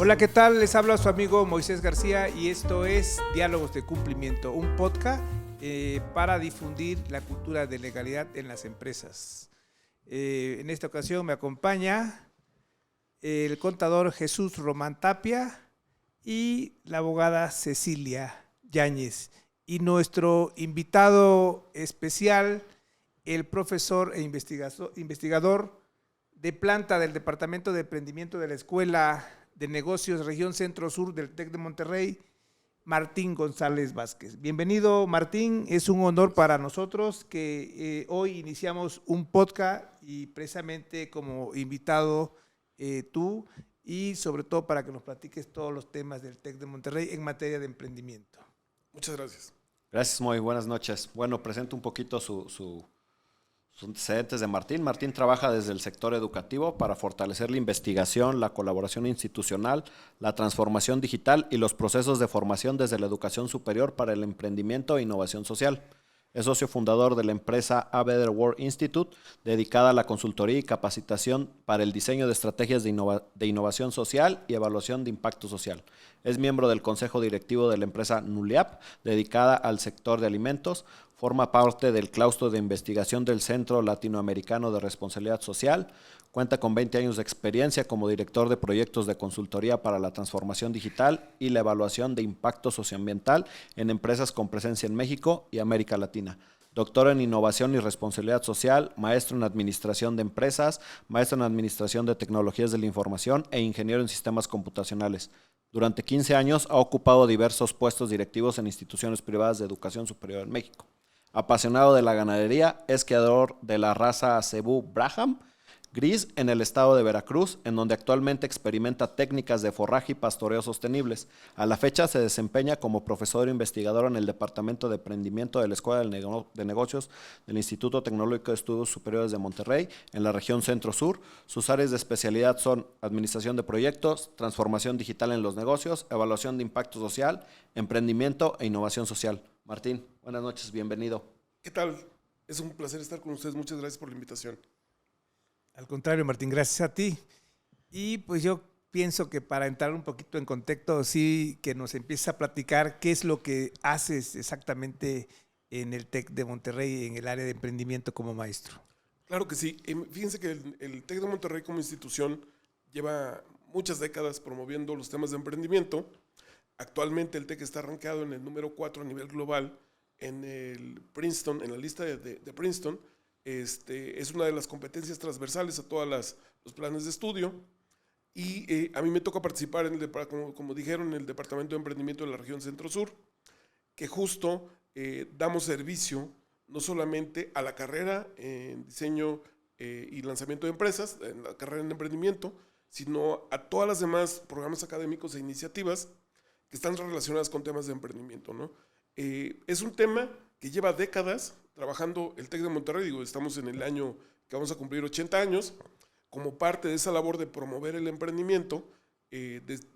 Hola, ¿qué tal? Les habla su amigo Moisés García y esto es Diálogos de Cumplimiento, un podcast para difundir la cultura de legalidad en las empresas. En esta ocasión me acompaña el contador Jesús Román Tapia y la abogada Cecilia Yáñez. Y nuestro invitado especial, el profesor e investigador de planta del Departamento de Emprendimiento de la Escuela de Negocios Región Centro-Sur del TEC de Monterrey, Martín González Vázquez. Bienvenido, Martín. Es un honor para nosotros que hoy iniciamos un podcast y precisamente como invitado tú y sobre todo para que nos platiques todos los temas del TEC de Monterrey en materia de emprendimiento. Muchas gracias. Gracias, Moy. Buenas noches. Bueno, presento un poquito sus antecedentes de Martín. Martín trabaja desde el sector educativo para fortalecer la investigación, la colaboración institucional, la transformación digital y los procesos de formación desde la educación superior para el emprendimiento e innovación social. Es socio fundador de la empresa A Better World Institute, dedicada a la consultoría y capacitación para el diseño de estrategias de innovación social y evaluación de impacto social. Es miembro del consejo directivo de la empresa Nuliap, dedicada al sector de alimentos. Forma parte del claustro de investigación del Centro Latinoamericano de Responsabilidad Social. Cuenta con 20 años de experiencia como director de proyectos de consultoría para la transformación digital y la evaluación de impacto socioambiental en empresas con presencia en México y América Latina. Doctor en Innovación y Responsabilidad Social, maestro en Administración de Empresas, maestro en Administración de Tecnologías de la Información e ingeniero en Sistemas Computacionales. Durante 15 años ha ocupado diversos puestos directivos en instituciones privadas de educación superior en México. Apasionado de la ganadería, es criador de la raza Cebú Braham Gris en el estado de Veracruz, en donde actualmente experimenta técnicas de forraje y pastoreo sostenibles. A la fecha se desempeña como profesor e investigador en el Departamento de Emprendimiento de la Escuela de Negocios del Instituto Tecnológico de Estudios Superiores de Monterrey, en la región Centro-Sur. Sus áreas de especialidad son administración de proyectos, transformación digital en los negocios, evaluación de impacto social, emprendimiento e innovación social. Martín, buenas noches, bienvenido. ¿Qué tal? Es un placer estar con ustedes. Muchas gracias por la invitación. Al contrario, Martín, gracias a ti. Y pues yo pienso que para entrar un poquito en contexto, sí que nos empieces a platicar qué es lo que haces exactamente en el TEC de Monterrey, en el área de emprendimiento como maestro. Claro que sí. Fíjense que el TEC de Monterrey como institución lleva muchas décadas promoviendo los temas de emprendimiento. Actualmente el TEC está rankeado en el número 4 a nivel global en el Princeton, en la lista de Princeton. Es una de las competencias transversales a todos los planes de estudio y a mí me toca participar, como dijeron, en el Departamento de Emprendimiento de la región Centro-Sur, que justo damos servicio no solamente a la carrera en diseño y lanzamiento de empresas, en la carrera en emprendimiento, sino a todas las demás programas académicos e iniciativas que están relacionadas con temas de emprendimiento, ¿no? Es un tema que lleva décadas trabajando el TEC de Monterrey. Estamos en el año que vamos a cumplir 80 años. Como parte de esa labor de promover el emprendimiento,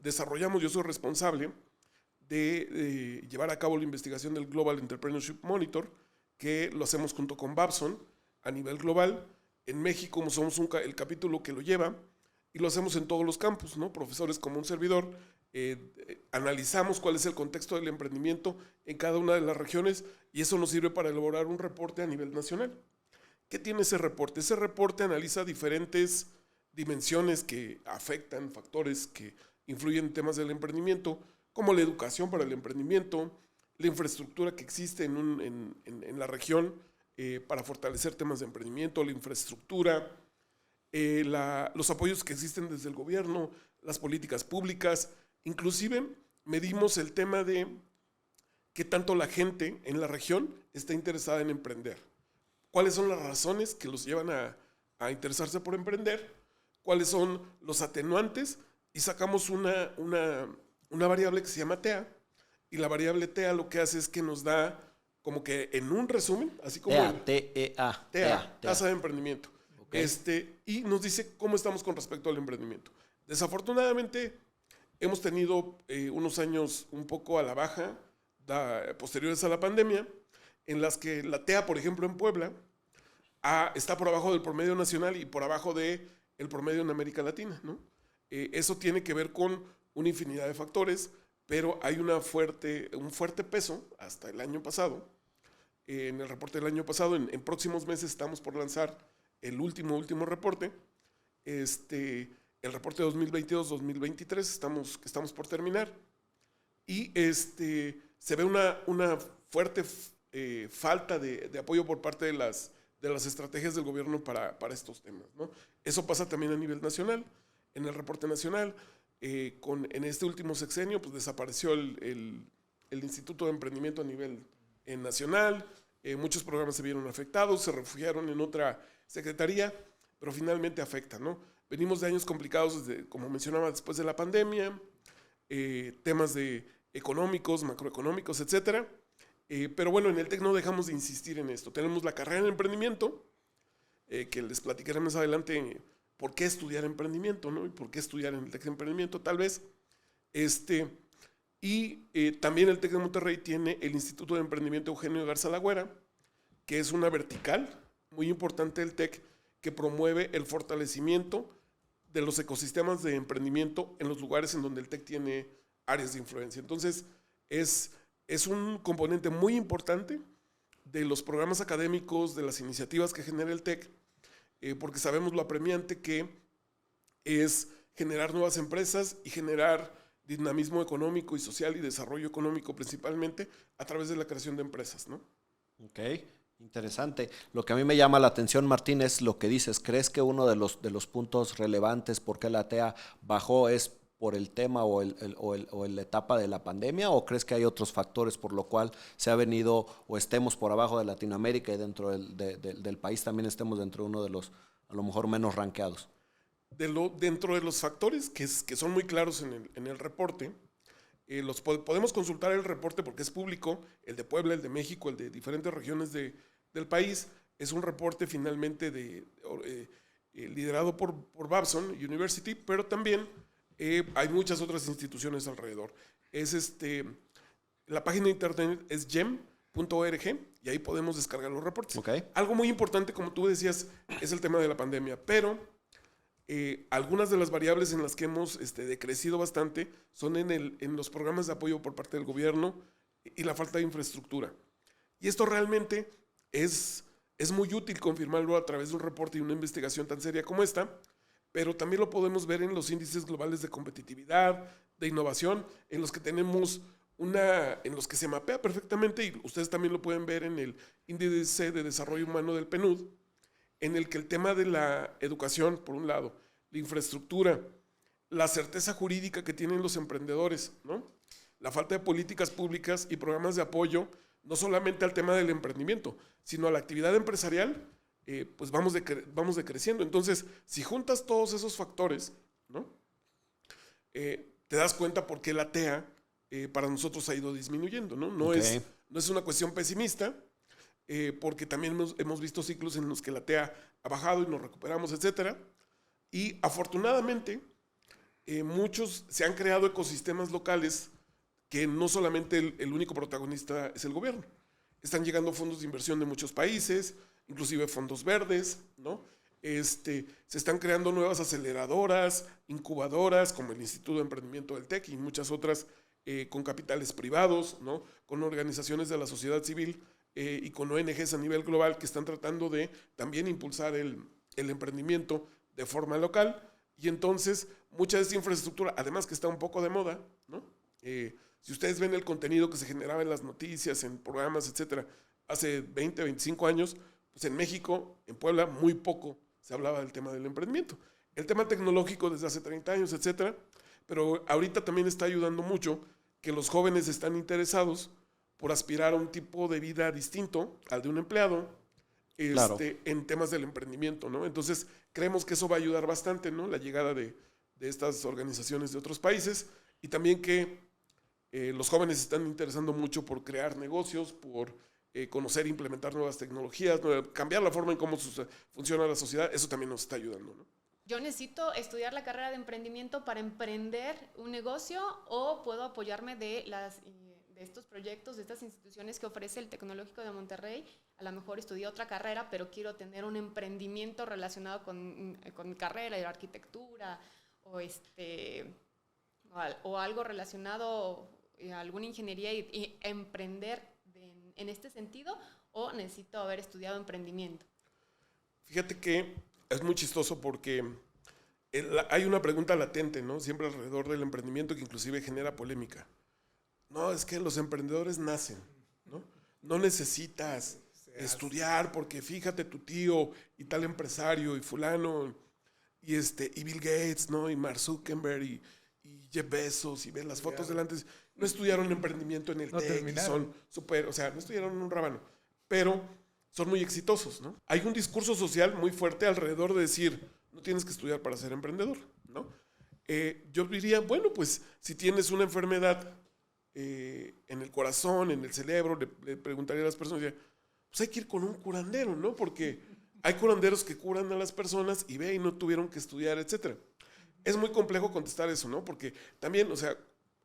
desarrollamos, yo soy responsable de llevar a cabo la investigación del Global Entrepreneurship Monitor, que lo hacemos junto con Babson a nivel global. En México somos el capítulo que lo lleva y lo hacemos en todos los campus, ¿no? Profesores como un servidor, analizamos cuál es el contexto del emprendimiento en cada una de las regiones y eso nos sirve para elaborar un reporte a nivel nacional. ¿Qué tiene ese reporte? Ese reporte analiza diferentes dimensiones que afectan, factores que influyen en temas del emprendimiento, como la educación para el emprendimiento, la infraestructura que existe en la región para fortalecer temas de emprendimiento, la infraestructura, los apoyos que existen desde el gobierno, las políticas públicas. Inclusive medimos el tema de qué tanto la gente en la región está interesada en emprender. ¿Cuáles son las razones que los llevan a interesarse por emprender? ¿Cuáles son los atenuantes? Y sacamos una variable que se llama TEA. Y la variable TEA lo que hace es que nos da como que en un resumen, así como TEA, tasa de emprendimiento. Okay. Y nos dice cómo estamos con respecto al emprendimiento. Desafortunadamente, hemos tenido unos años un poco a la baja, posteriores a la pandemia, en las que la TEA, por ejemplo, en Puebla, está por abajo del promedio nacional y por abajo del promedio en América Latina, ¿no? Eso tiene que ver con una infinidad de factores, pero hay un fuerte peso hasta el año pasado. En el reporte del año pasado, en próximos meses estamos por lanzar el último reporte. El reporte 2022-2023 estamos por terminar. Y se ve una fuerte falta de apoyo por parte de las estrategias del gobierno para estos temas, ¿no? Eso pasa también a nivel nacional. En el reporte nacional, en este último sexenio, pues desapareció el Instituto de Emprendimiento a nivel nacional. Muchos programas se vieron afectados, se refugiaron en otra secretaría, pero finalmente afecta, ¿no? Venimos de años complicados, como mencionaba, después de la pandemia, temas económicos, macroeconómicos, etcétera. Pero bueno, en el TEC no dejamos de insistir en esto. Tenemos la carrera en emprendimiento, que les platicaré más adelante por qué estudiar emprendimiento, ¿no? Y por qué estudiar en el TEC de emprendimiento, tal vez. También el TEC de Monterrey tiene el Instituto de Emprendimiento Eugenio Garza Lagüera, que es una vertical muy importante del TEC que promueve el fortalecimiento de los ecosistemas de emprendimiento en los lugares en donde el TEC tiene áreas de influencia. Entonces, es un componente muy importante de los programas académicos, de las iniciativas que genera el TEC, porque sabemos lo apremiante que es generar nuevas empresas y generar dinamismo económico y social y desarrollo económico principalmente a través de la creación de empresas, ¿no? Ok, interesante. Lo que a mí me llama la atención, Martín, es lo que dices. ¿Crees que uno de los puntos relevantes por qué la TEA bajó es por el tema o la etapa de la pandemia, o crees que hay otros factores por lo cual se ha venido o estemos por abajo de Latinoamérica y dentro del país también estemos dentro de uno de los a lo mejor menos rankeados? Dentro de los factores que son muy claros en el reporte, podemos consultar el reporte porque es público, el de Puebla, el de México, el de diferentes regiones del país. Es un reporte finalmente liderado por Babson University, pero también hay muchas otras instituciones alrededor. La página de internet es gem.org y ahí podemos descargar los reportes. Okay. Algo muy importante, como tú decías, es el tema de la pandemia, pero algunas de las variables en las que hemos decrecido bastante son en los programas de apoyo por parte del gobierno y la falta de infraestructura. Y esto realmente es muy útil confirmarlo a través de un reporte y una investigación tan seria como esta, pero también lo podemos ver en los índices globales de competitividad, de innovación, en los que tenemos en los que se mapea perfectamente, y ustedes también lo pueden ver en el índice de desarrollo humano del PNUD, en el que el tema de la educación, por un lado, la infraestructura, la certeza jurídica que tienen los emprendedores, ¿no? La falta de políticas públicas y programas de apoyo, no solamente al tema del emprendimiento, sino a la actividad empresarial, pues vamos decreciendo. Entonces, si juntas todos esos factores, ¿no? Te das cuenta por qué la TEA para nosotros ha ido disminuyendo, ¿no? No es una cuestión pesimista, porque también hemos visto ciclos en los que la TEA ha bajado y nos recuperamos, etcétera. Y afortunadamente, se han creado ecosistemas locales que no solamente el único protagonista es el gobierno. Están llegando fondos de inversión de muchos países, inclusive fondos verdes, ¿no? Se están creando nuevas aceleradoras, incubadoras, como el Instituto de Emprendimiento del TEC y muchas otras con capitales privados, ¿no? Con organizaciones de la sociedad civil y con ONGs a nivel global que están tratando de también impulsar el emprendimiento de forma local. Y entonces mucha de esta infraestructura, además que está un poco de moda, ¿no? Si ustedes ven el contenido que se generaba en las noticias, en programas, etcétera, hace 20, 25 años, pues en México, en Puebla, muy poco se hablaba del tema del emprendimiento. El tema tecnológico desde hace 30 años, etcétera, pero ahorita también está ayudando mucho que los jóvenes están interesados por aspirar a un tipo de vida distinto al de un empleado, Claro. en temas del emprendimiento, ¿no? Entonces, creemos que eso va a ayudar bastante, ¿no? La llegada de estas organizaciones de otros países, y también que los jóvenes se están interesando mucho por crear negocios, por conocer e implementar nuevas tecnologías, cambiar la forma en cómo funciona la sociedad. Eso también nos está ayudando, ¿no? Yo necesito estudiar la carrera de emprendimiento para emprender un negocio, o puedo apoyarme de estos proyectos, de estas instituciones que ofrece el Tecnológico de Monterrey. A lo mejor estudié otra carrera, pero quiero tener un emprendimiento relacionado con mi carrera, de arquitectura, o o algo relacionado a alguna ingeniería y emprender en este sentido, o necesito haber estudiado emprendimiento? Fíjate que es muy chistoso porque hay una pregunta latente, ¿no? Siempre alrededor del emprendimiento que inclusive genera polémica. No, es que los emprendedores nacen, ¿no? No necesitas estudiar porque fíjate tu tío y tal empresario y fulano y Bill Gates, ¿no? Y Mark Zuckerberg y Jeff Bezos y ven las fotos delante. No estudiaron emprendimiento en el TEC y son súper, o sea, no estudiaron un rábano, pero son muy exitosos, ¿no? Hay un discurso social muy fuerte alrededor de decir, no tienes que estudiar para ser emprendedor, ¿no? Yo diría, bueno, pues si tienes una enfermedad en el corazón, en el cerebro, le preguntaría a las personas, pues hay que ir con un curandero, ¿no? Porque hay curanderos que curan a las personas y ve y no tuvieron que estudiar, etcétera. Es muy complejo contestar eso, ¿no? Porque también, o sea,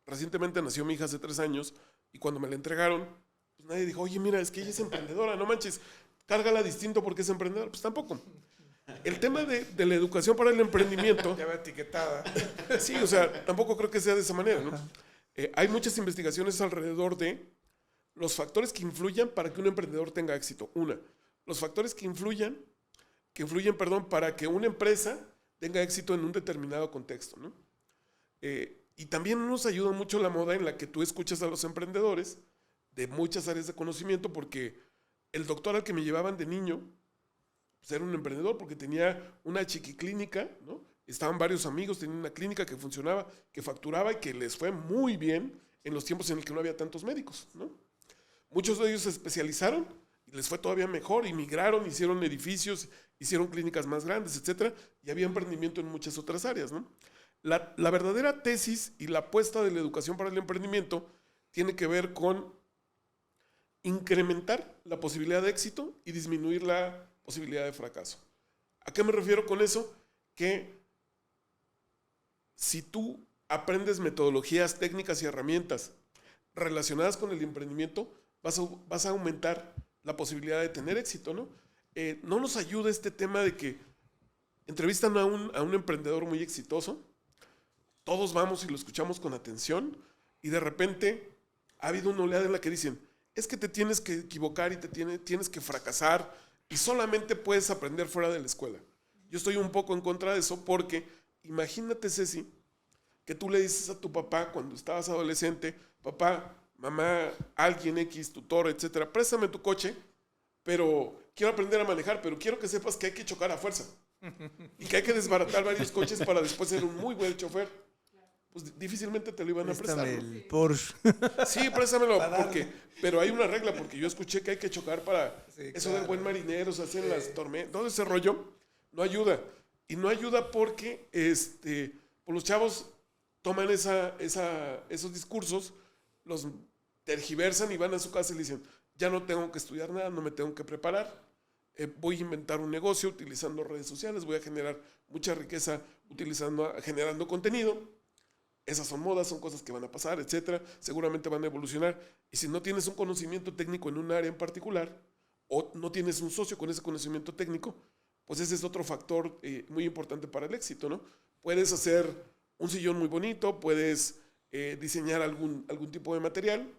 recientemente nació mi hija hace 3 años y cuando me la entregaron, pues nadie dijo, oye, mira, es que ella es emprendedora, no manches, cárgala distinto porque es emprendedora. Pues tampoco. El tema de la educación para el emprendimiento... Ya va etiquetada. Sí, o sea, tampoco creo que sea de esa manera, ¿no? Hay muchas investigaciones alrededor de los factores que influyen para que un emprendedor tenga éxito. Los factores que influyen, para que una empresa tenga éxito en un determinado contexto, ¿no? Y también nos ayuda mucho la moda en la que tú escuchas a los emprendedores de muchas áreas de conocimiento, porque el doctor al que me llevaban de niño pues era un emprendedor porque tenía una chiquiclínica, ¿no? Estaban varios amigos, tenían una clínica que funcionaba, que facturaba y que les fue muy bien en los tiempos en los que no había tantos médicos, ¿no? Muchos de ellos se especializaron y les fue todavía mejor, y migraron, hicieron edificios, hicieron clínicas más grandes, etcétera, y había emprendimiento en muchas otras áreas, ¿no? La verdadera tesis y la apuesta de la educación para el emprendimiento tiene que ver con incrementar la posibilidad de éxito y disminuir la posibilidad de fracaso. ¿A qué me refiero con eso? Que si tú aprendes metodologías, técnicas y herramientas relacionadas con el emprendimiento, vas a aumentar la posibilidad de tener éxito, ¿no? No nos ayuda este tema de que entrevistan a un emprendedor muy exitoso, todos vamos y lo escuchamos con atención, y de repente ha habido una oleada en la que dicen, es que te tienes que equivocar y tienes que fracasar y solamente puedes aprender fuera de la escuela. Yo estoy un poco en contra de eso porque imagínate, Ceci, que tú le dices a tu papá cuando estabas adolescente, papá, mamá, alguien X, tutor, etcétera, préstame tu coche, pero quiero aprender a manejar, pero quiero que sepas que hay que chocar a fuerza y que hay que desbaratar varios coches para después ser un muy buen chofer. Pues difícilmente te lo iban a prestar, ¿no? El Porsche. Sí, préstamelo, pero hay una regla, porque yo escuché que hay que chocar para eso del buen marinero, se hacen las tormentas, todo ese rollo no ayuda. Y no ayuda porque pues los chavos toman esos discursos, los tergiversan y van a su casa y le dicen, ya no tengo que estudiar nada, no me tengo que preparar, voy a inventar un negocio utilizando redes sociales, voy a generar mucha riqueza generando contenido. Esas son modas, son cosas que van a pasar, etcétera. Seguramente van a evolucionar. Y si no tienes un conocimiento técnico en un área en particular, o no tienes un socio con ese conocimiento técnico, pues ese es otro factor muy importante para el éxito, ¿no? Puedes hacer un sillón muy bonito, puedes diseñar algún tipo de material.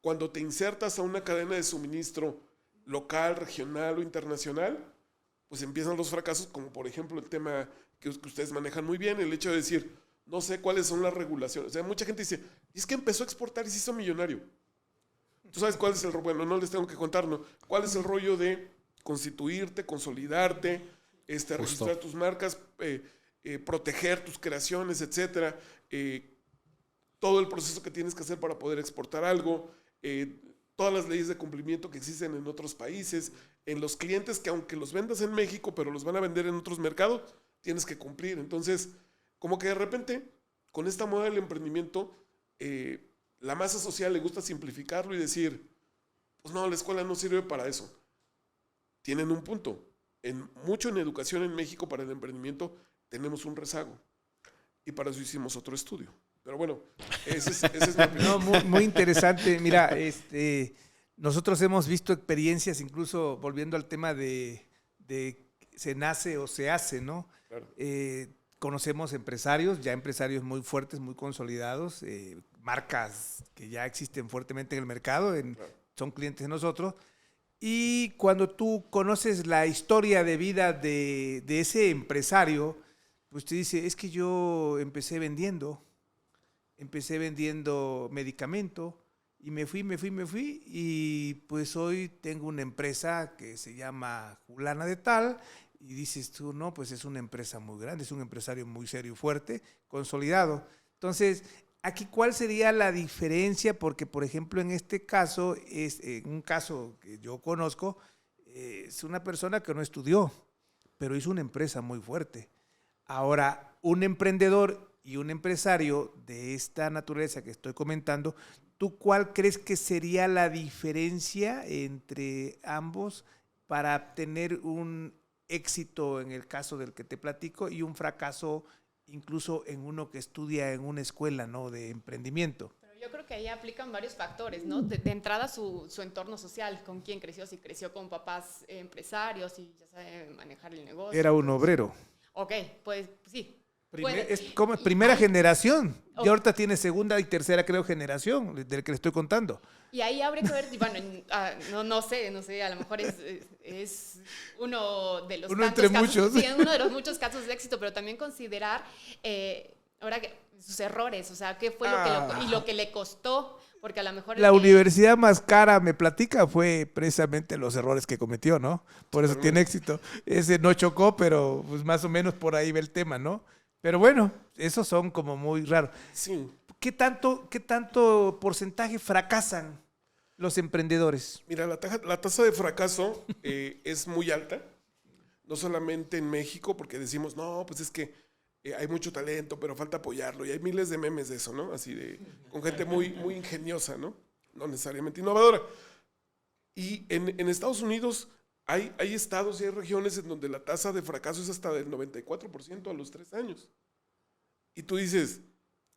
Cuando te insertas a una cadena de suministro local, regional o internacional, pues empiezan los fracasos, como por ejemplo el tema que ustedes manejan muy bien, el hecho de decir, no sé cuáles son las regulaciones. O sea, mucha gente dice, es que empezó a exportar y se hizo millonario. ¿Tú sabes cuál es el rollo? Bueno, no les tengo que contar, ¿no? ¿Cuál es el rollo de constituirte, consolidarte, registrar tus marcas, proteger tus creaciones, etcétera? Todo el proceso que tienes que hacer para poder exportar algo, todas las leyes de cumplimiento que existen en otros países, en los clientes que aunque los vendas en México, pero los van a vender en otros mercados, tienes que cumplir. Entonces, como que de repente, con esta moda del emprendimiento, la masa social le gusta simplificarlo y decir, pues no, la escuela no sirve para eso. Tienen un punto. Mucho en educación en México para el emprendimiento tenemos un rezago. Y para eso hicimos otro estudio. Pero bueno, ese es mi opinión. No, muy interesante. Mira, nosotros hemos visto experiencias, incluso volviendo al tema de se nace o se hace, ¿no? Claro. conocemos empresarios, ya empresarios muy fuertes, muy consolidados, marcas que ya existen fuertemente en el mercado, son clientes de nosotros. Y cuando tú conoces la historia de vida de ese empresario, pues te dice, es que yo empecé vendiendo medicamento y me fui y pues hoy tengo una empresa que se llama Fulana de Tal y dices tú, no, pues es una empresa muy grande, es un empresario muy serio y fuerte, consolidado. Entonces, aquí, ¿cuál sería la diferencia? Porque, por ejemplo, en este caso, en un caso que yo conozco, es una persona que no estudió, pero hizo una empresa muy fuerte. Ahora, un emprendedor y un empresario de esta naturaleza que estoy comentando, ¿tú cuál crees que sería la diferencia entre ambos para tener un éxito en el caso del que te platico y un fracaso incluso en uno que estudia en una escuela, ¿no?, de emprendimiento? Pero yo creo que ahí aplican varios factores, ¿no? De entrada su entorno social, con quién creció, si creció con papás empresarios y ya sabe manejar el negocio. Era un obrero. Ok, pues sí. Es como primera generación. Y ahorita tiene segunda y tercera, creo, generación del que le estoy contando. Y ahí habría que ver, bueno, no sé, a lo mejor es uno de los uno entre casos, muchos. Sí, uno de los muchos casos de éxito, pero también considerar ahora que sus errores, o sea, qué fue lo que le costó, porque a lo mejor la universidad más cara, me platica, fue precisamente los errores que cometió, ¿no? Por eso tiene éxito. Ese no chocó, pero pues más o menos por ahí ve el tema, ¿no? Pero bueno, esos son como muy raros. Sí. ¿Qué tanto porcentaje fracasan los emprendedores? Mira, la tasa de fracaso es muy alta, no solamente en México, porque decimos, no, pues es que hay mucho talento, pero falta apoyarlo, y hay miles de memes de eso, ¿no? Así con gente muy, muy ingeniosa, ¿no? No necesariamente innovadora. Y en Estados Unidos hay estados y hay regiones en donde la tasa de fracaso es hasta del 94% a los 3 años. Y tú dices,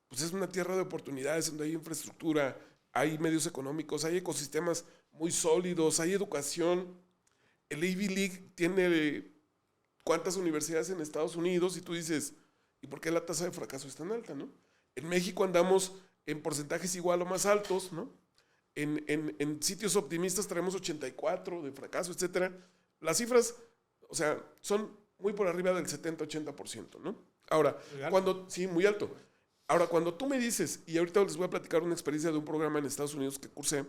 pues es una tierra de oportunidades donde hay infraestructura, hay medios económicos, hay ecosistemas muy sólidos, hay educación. El Ivy League tiene cuántas universidades en Estados Unidos y tú dices, ¿y por qué la tasa de fracaso es tan alta, no? En México andamos en porcentajes igual o más altos, ¿no? En sitios optimistas traemos 84 de fracaso, etcétera. Las cifras, o sea, son muy por arriba del 70-80%, ¿no? Ahora, sí, muy alto. Ahora, cuando tú me dices, y ahorita les voy a platicar una experiencia de un programa en Estados Unidos que cursé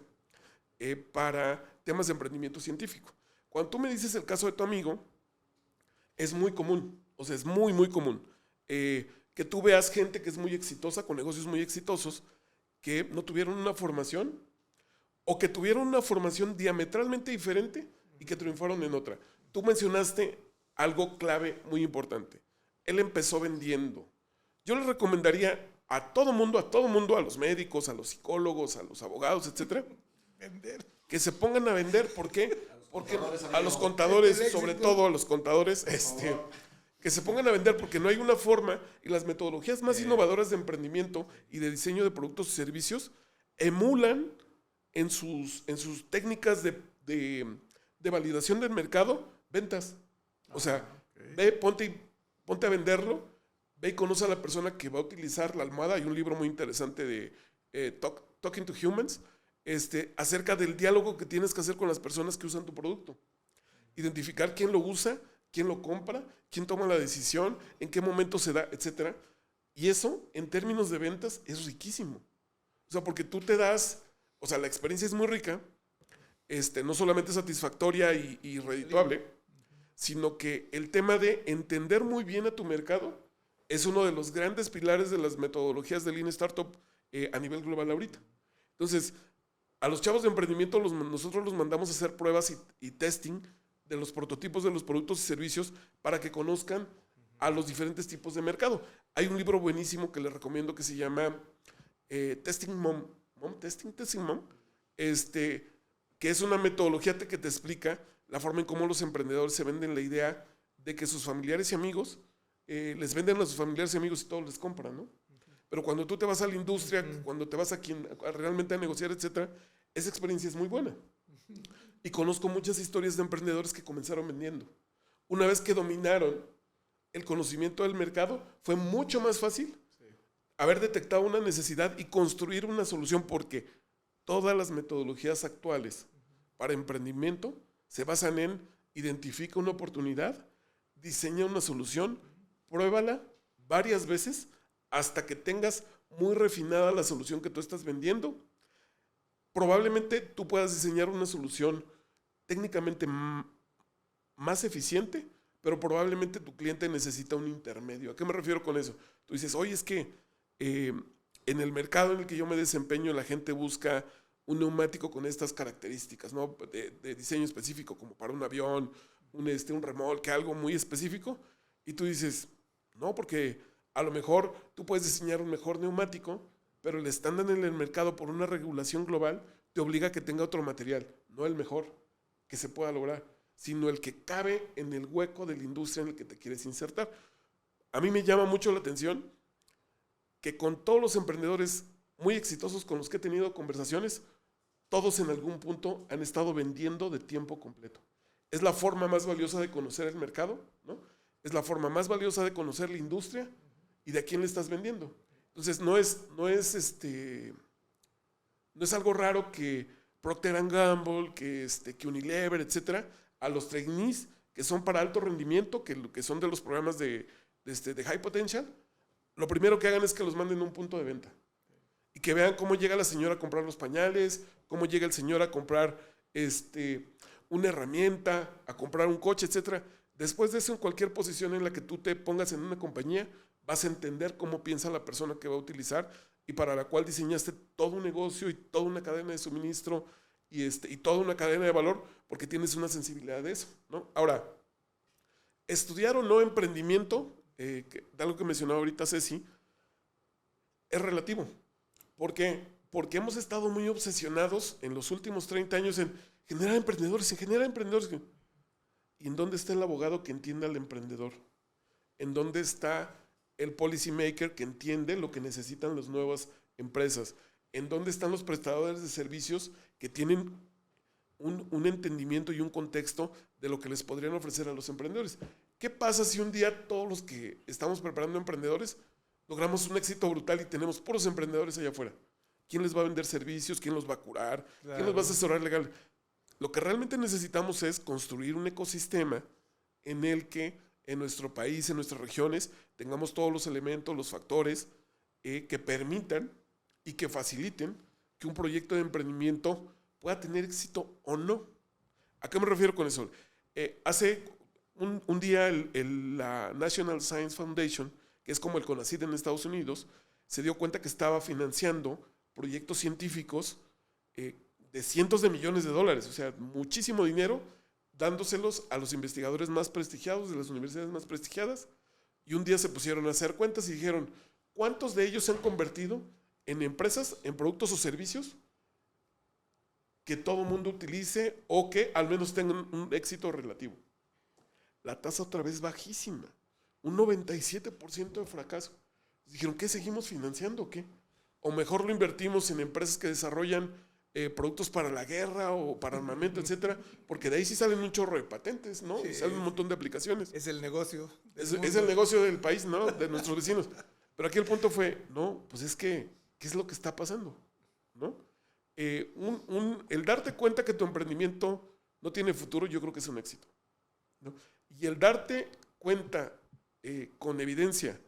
para temas de emprendimiento científico. Cuando tú me dices el caso de tu amigo, es muy común, o sea, es muy, muy común que tú veas gente que es muy exitosa, con negocios muy exitosos, que no tuvieron una formación o que tuvieron una formación diametralmente diferente y que triunfaron en otra. Tú mencionaste algo clave muy importante. Él empezó vendiendo. Yo le recomendaría a todo mundo, a los médicos, a los psicólogos, a los abogados, etcétera, que se pongan a vender. ¿Por qué? Porque a los contadores, sobre todo a los contadores, que se pongan a vender porque no hay una forma y las metodologías más innovadoras de emprendimiento y de diseño de productos y servicios emulan en sus técnicas de validación del mercado, ventas. O sea, ve, ponte a venderlo, ve y conoce a la persona que va a utilizar la almohada. Hay un libro muy interesante de Talking to Humans, acerca del diálogo que tienes que hacer con las personas que usan tu producto. Identificar quién lo usa, quién lo compra, quién toma la decisión, en qué momento se da, etcétera. Y eso, en términos de ventas, es riquísimo. O sea, porque tú te das, o sea, la experiencia es muy rica, no solamente satisfactoria y redituable, sino que el tema de entender muy bien a tu mercado es uno de los grandes pilares de las metodologías de Lean Startup a nivel global ahorita. Entonces, a los chavos de emprendimiento nosotros los mandamos a hacer pruebas y testing de los prototipos de los productos y servicios para que conozcan a los diferentes tipos de mercado. Hay un libro buenísimo que les recomiendo que se llama Testing Mom, Testing Mom, que es una metodología que te explica la forma en cómo los emprendedores se venden la idea de que sus familiares y amigos les venden a sus familiares y amigos y todos les compran, ¿no? Pero cuando tú te vas a la industria, cuando te vas a realmente a negociar, etcétera, esa experiencia es muy buena. Y conozco muchas historias de emprendedores que comenzaron vendiendo. Una vez que dominaron el conocimiento del mercado, fue mucho más fácil haber detectado una necesidad y construir una solución, porque todas las metodologías actuales para emprendimiento se basan en identifica una oportunidad, diseña una solución, pruébala varias veces hasta que tengas muy refinada la solución que tú estás vendiendo. Probablemente tú puedas diseñar una solución técnicamente más eficiente, pero probablemente tu cliente necesita un intermedio. ¿A qué me refiero con eso? Tú dices, oye, es que en el mercado en el que yo me desempeño, la gente busca un neumático con estas características, ¿no? De diseño específico, como para un avión, un remolque, algo muy específico. Y tú dices, no, porque a lo mejor tú puedes diseñar un mejor neumático, pero el estándar en el mercado por una regulación global te obliga a que tenga otro material, no el mejor que se pueda lograr, sino el que cabe en el hueco de la industria en el que te quieres insertar. A mí me llama mucho la atención que con todos los emprendedores muy exitosos con los que he tenido conversaciones, todos en algún punto han estado vendiendo de tiempo completo. Es la forma más valiosa de conocer el mercado, ¿no? Es la forma más valiosa de conocer la industria y de a quién le estás vendiendo. Entonces no es algo raro que Procter & Gamble, que Unilever, etcétera, a los trainees que son para alto rendimiento, que son de los programas de High Potential, lo primero que hagan es que los manden a un punto de venta y que vean cómo llega la señora a comprar los pañales, cómo llega el señor a comprar una herramienta, a comprar un coche, etcétera. Después de eso, en cualquier posición en la que tú te pongas en una compañía, vas a entender cómo piensa la persona que va a utilizar y para la cual diseñaste todo un negocio y toda una cadena de suministro y toda una cadena de valor, porque tienes una sensibilidad de eso, ¿no? Ahora, estudiar o no emprendimiento, de algo que mencionaba ahorita Ceci, es relativo. ¿Por qué? Porque hemos estado muy obsesionados en los últimos 30 años en generar emprendedores. ¿Y en dónde está el abogado que entienda al emprendedor? ¿En dónde está el policy maker que entiende lo que necesitan las nuevas empresas? ¿En dónde están los prestadores de servicios que tienen un entendimiento y un contexto de lo que les podrían ofrecer a los emprendedores? ¿Qué pasa si un día todos los que estamos preparando emprendedores logramos un éxito brutal y tenemos puros emprendedores allá afuera? ¿Quién les va a vender servicios? ¿Quién los va a curar? Claro. ¿Quién los va a asesorar legal? Lo que realmente necesitamos es construir un ecosistema en el que en nuestro país, en nuestras regiones, tengamos todos los elementos, los factores que permitan y que faciliten que un proyecto de emprendimiento pueda tener éxito o no. ¿A qué me refiero con eso? Hace un día la National Science Foundation, que es como el CONACYT en Estados Unidos, se dio cuenta que estaba financiando proyectos científicos de cientos de millones de dólares, o sea, muchísimo dinero, dándoselos a los investigadores más prestigiados de las universidades más prestigiadas, y un día se pusieron a hacer cuentas y dijeron, ¿cuántos de ellos se han convertido en empresas, en productos o servicios que todo mundo utilice o que al menos tengan un éxito relativo? La tasa otra vez bajísima, un 97% de fracaso. Dijeron, ¿qué seguimos financiando o qué? O mejor lo invertimos en empresas que desarrollan productos para la guerra o para armamento, etcétera, porque de ahí sí salen un chorro de patentes, ¿no? Sí, salen un montón de aplicaciones. Es el negocio. Es el negocio del país, ¿no? De nuestros vecinos. Pero aquí el punto fue, no, pues es que, ¿qué es lo que está pasando? ¿No? El darte cuenta que tu emprendimiento no tiene futuro, yo creo que es un éxito, ¿no? Y el darte cuenta con evidencia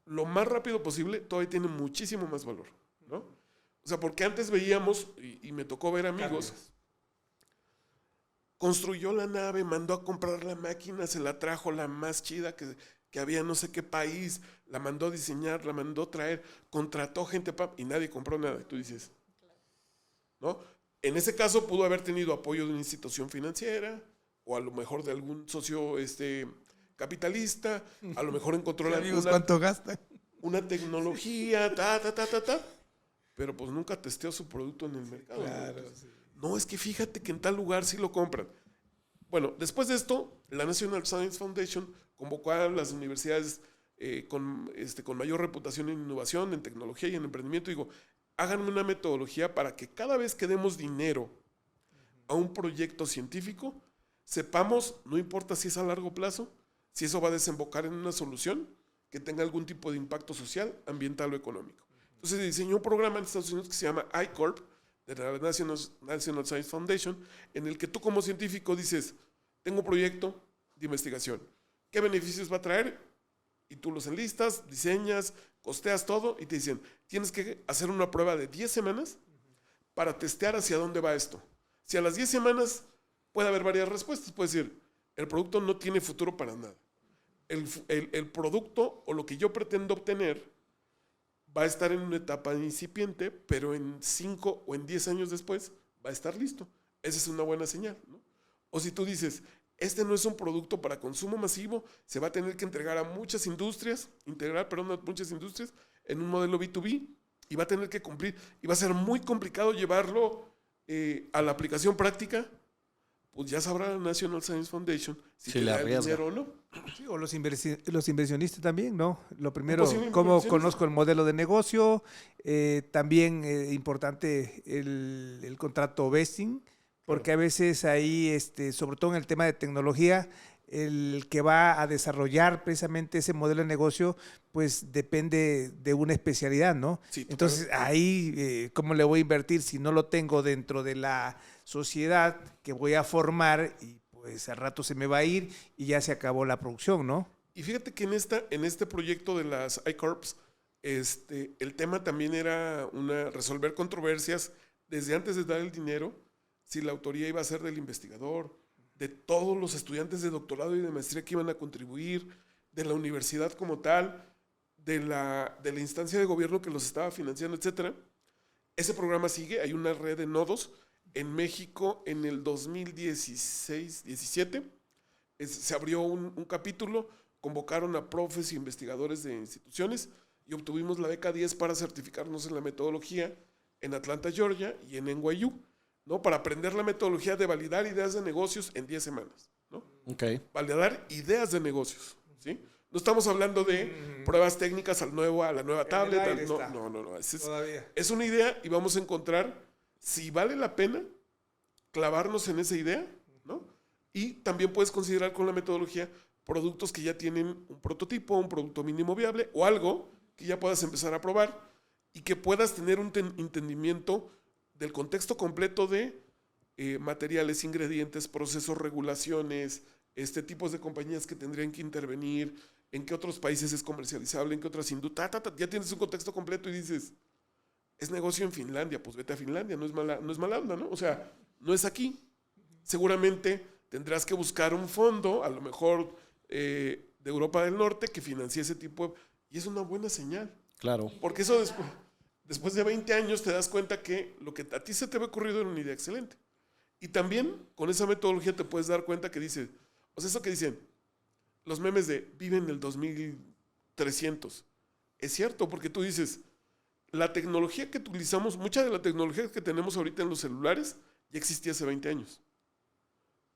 lo más rápido posible, todavía tiene muchísimo más valor, ¿no? O sea, porque antes veíamos, y me tocó ver amigos, construyó la nave, mandó a comprar la máquina, se la trajo la más chida que había en no sé qué país, la mandó a diseñar, la mandó a traer, contrató gente y nadie compró nada. Y tú dices, ¿no? En ese caso pudo haber tenido apoyo de una institución financiera o a lo mejor de algún socio capitalista, a lo mejor encontró ¿cuánto gastan? Una tecnología, pero pues nunca testeó su producto en el mercado. Claro, ¿no? Sí. No, es que fíjate que en tal lugar sí lo compran. Bueno, después de esto, la National Science Foundation convocó a las universidades con mayor reputación en innovación, en tecnología y en emprendimiento. Digo, háganme una metodología para que cada vez que demos dinero a un proyecto científico, sepamos, no importa si es a largo plazo, si eso va a desembocar en una solución que tenga algún tipo de impacto social, ambiental o económico. Entonces se diseñó un programa en Estados Unidos que se llama I-Corp, de la National Science Foundation, en el que tú como científico dices, tengo un proyecto de investigación, ¿qué beneficios va a traer? Y tú los enlistas, diseñas, costeas todo y te dicen, tienes que hacer una prueba de 10 semanas para testear hacia dónde va esto. Si a las 10 semanas puede haber varias respuestas, puede decir, el producto no tiene futuro para nada. El producto o lo que yo pretendo obtener va a estar en una etapa incipiente, pero en 5 o en 10 años después va a estar listo. Esa es una buena señal, ¿no? O si tú dices, este no es un producto para consumo masivo, se va a tener que entregar a muchas industrias, muchas industrias en un modelo B2B y va a tener que cumplir, y va a ser muy complicado llevarlo a la aplicación práctica, pues ya sabrá la National Science Foundation si te da el dinero o no. Sí, o los inversionistas también, ¿no? Lo primero, Posible cómo inversionista. conozco el modelo de negocio, también importante el contrato vesting, porque a veces ahí, sobre todo en el tema de tecnología, el que va a desarrollar precisamente ese modelo de negocio, pues depende de una especialidad, ¿no? Sí, Entonces ahí, ¿cómo le voy a invertir si no lo tengo dentro de la sociedad que voy a formar y pues al rato se me va a ir y ya se acabó la producción, ¿no? Y fíjate que en este proyecto de las I-Corps, el tema también era resolver controversias desde antes de dar el dinero, si la autoría iba a ser del investigador, de todos los estudiantes de doctorado y de maestría que iban a contribuir, de la universidad como tal, de la instancia de gobierno que los estaba financiando, etc. Ese programa sigue, hay una red de nodos. En México, en el 2016-17, se abrió un capítulo, convocaron a profes y investigadores de instituciones y obtuvimos la beca 10 para certificarnos en la metodología en Atlanta, Georgia y en NYU, ¿no? Para aprender la metodología de validar ideas de negocios en 10 semanas, ¿no? Okay. Validar ideas de negocios, ¿sí? No estamos hablando de pruebas técnicas a la nueva tablet. No. Es una idea y vamos a encontrar si vale la pena clavarnos en esa idea, ¿no? Y también puedes considerar con la metodología productos que ya tienen un prototipo, un producto mínimo viable o algo que ya puedas empezar a probar y que puedas tener un entendimiento del contexto completo de materiales, ingredientes, procesos, regulaciones, tipos de compañías que tendrían que intervenir, en qué otros países es comercializable, en qué otras industrias, ya tienes un contexto completo y dices, es negocio en Finlandia, pues vete a Finlandia, no es mala onda, ¿no? O sea, no es aquí. Seguramente tendrás que buscar un fondo, a lo mejor de Europa del Norte, que financie ese tipo y es una buena señal. Claro. Porque eso después de 20 años te das cuenta que lo que a ti se te había ocurrido era una idea excelente. Y también con esa metodología te puedes dar cuenta que dice, o sea, eso que dicen, los memes de viven en el 2300. Es cierto, porque tú dices, la tecnología que utilizamos, mucha de la tecnología que tenemos ahorita en los celulares ya existía hace 20 años.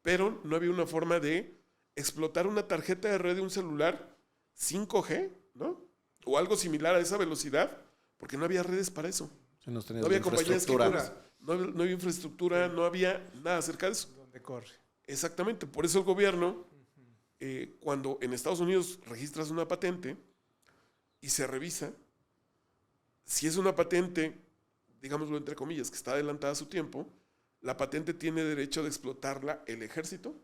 Pero no había una forma de explotar una tarjeta de red de un celular 5G, ¿no? O algo similar a esa velocidad, porque no había redes para eso. Sí, no había compañías que no había infraestructura, no había nada acerca de eso. ¿Dónde corre? Exactamente, por eso el gobierno, cuando en Estados Unidos registras una patente y se revisa, si es una patente, digámoslo entre comillas, que está adelantada a su tiempo, la patente tiene derecho de explotarla el ejército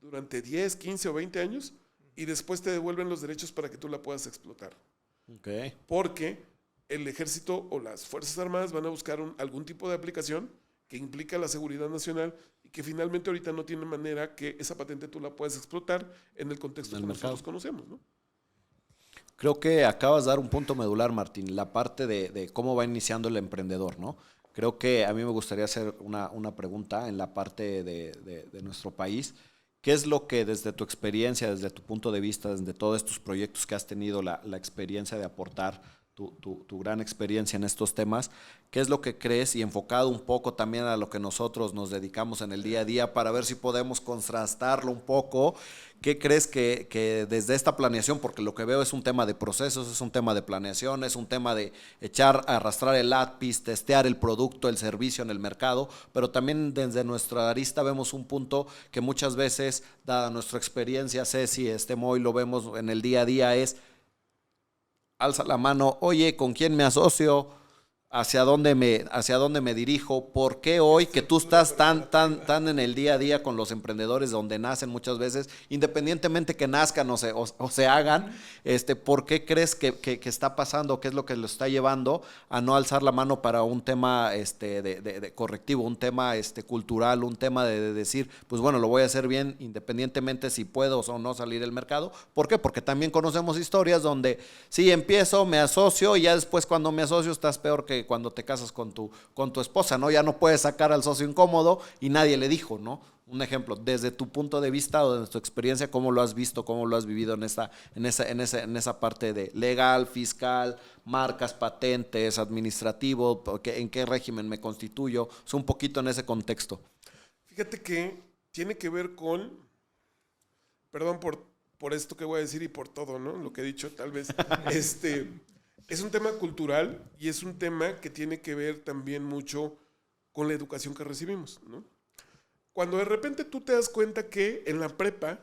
durante 10, 15 o 20 años y después te devuelven los derechos para que tú la puedas explotar. Okay. Porque el ejército o las Fuerzas Armadas van a buscar algún tipo de aplicación que implica la seguridad nacional y que finalmente ahorita no tiene manera que esa patente tú la puedas explotar en el contexto que nosotros conocemos, ¿no? Creo que acabas de dar un punto medular, Martín, la parte de cómo va iniciando el emprendedor, ¿no? Creo que a mí me gustaría hacer una pregunta en la parte de nuestro país. ¿Qué es lo que desde tu experiencia, desde tu punto de vista, desde todos estos proyectos que has tenido la experiencia de aportar tu gran experiencia en estos temas. ¿Qué es lo que crees? Y enfocado un poco también a lo que nosotros nos dedicamos en el día a día para ver si podemos contrastarlo un poco. ¿Qué crees que desde esta planeación, porque lo que veo es un tema de procesos, es un tema de planeación, es un tema de arrastrar el lápiz, testear el producto, el servicio en el mercado, pero también desde nuestra arista vemos un punto que muchas veces, dada nuestra experiencia, Ceci, Moy, lo vemos en el día a día, es alza la mano, oye, ¿con quién me asocio? ¿Hacia dónde me dirijo? ¿Por qué hoy que tú estás tan en el día a día con los emprendedores donde nacen muchas veces, independientemente que nazcan o se hagan, ¿por qué crees que está pasando? ¿Qué es lo que lo está llevando a no alzar la mano para un tema de correctivo, un tema cultural, un tema de decir, pues bueno, lo voy a hacer bien independientemente si puedo o no salir del mercado? ¿Por qué? Porque también conocemos historias donde sí empiezo, me asocio y ya después cuando me asocio estás peor que cuando te casas con tu esposa, ¿no? Ya no puedes sacar al socio incómodo y nadie le dijo, ¿no? Un ejemplo, desde tu punto de vista o desde tu experiencia, ¿cómo lo has visto, cómo lo has vivido en esa parte de legal, fiscal, marcas, patentes, administrativo, en qué régimen me constituyo? Es un poquito en ese contexto. Fíjate que tiene que ver con, perdón por esto que voy a decir y por todo, ¿no? Lo que he dicho, tal vez, es un tema cultural y es un tema que tiene que ver también mucho con la educación que recibimos, ¿no? Cuando de repente tú te das cuenta que en la prepa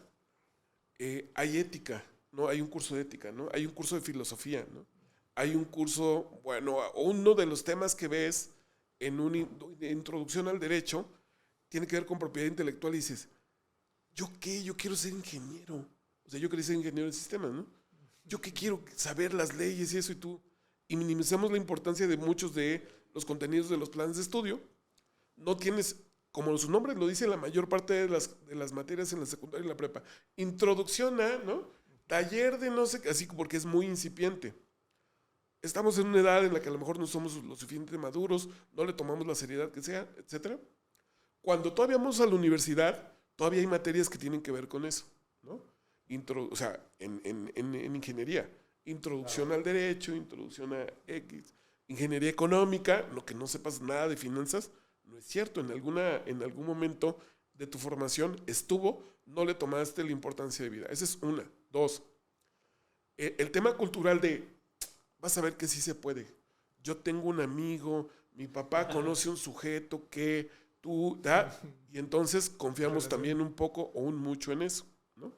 hay ética, ¿no? Hay un curso de ética, ¿no? Hay un curso de filosofía, ¿no? Hay un curso, bueno, uno de los temas que ves en una introducción al derecho tiene que ver con propiedad intelectual y dices, ¿yo qué? Yo quiero ser ingeniero. O sea, yo quería ser ingeniero de sistemas, ¿no? Yo qué quiero saber las leyes y eso y minimizamos la importancia de muchos de los contenidos de los planes de estudio. No tienes, como su nombre lo dice, la mayor parte de las materias en la secundaria y la prepa. Introducción a, ¿no? Taller de no sé, así porque es muy incipiente. Estamos en una edad en la que a lo mejor no somos lo suficientemente maduros, no le tomamos la seriedad que sea, etc. Cuando todavía vamos a la universidad, todavía hay materias que tienen que ver con eso, ¿no? O sea, en ingeniería, introducción al derecho, introducción a X, ingeniería económica, lo que no sepas nada de finanzas, no es cierto, en algún momento de tu formación no le tomaste la importancia de vida. Esa es una. Dos, el tema cultural de, vas a ver que sí se puede. Yo tengo un amigo, mi papá conoce un sujeto que tú, y entonces confiamos también un poco o un mucho en eso, ¿no?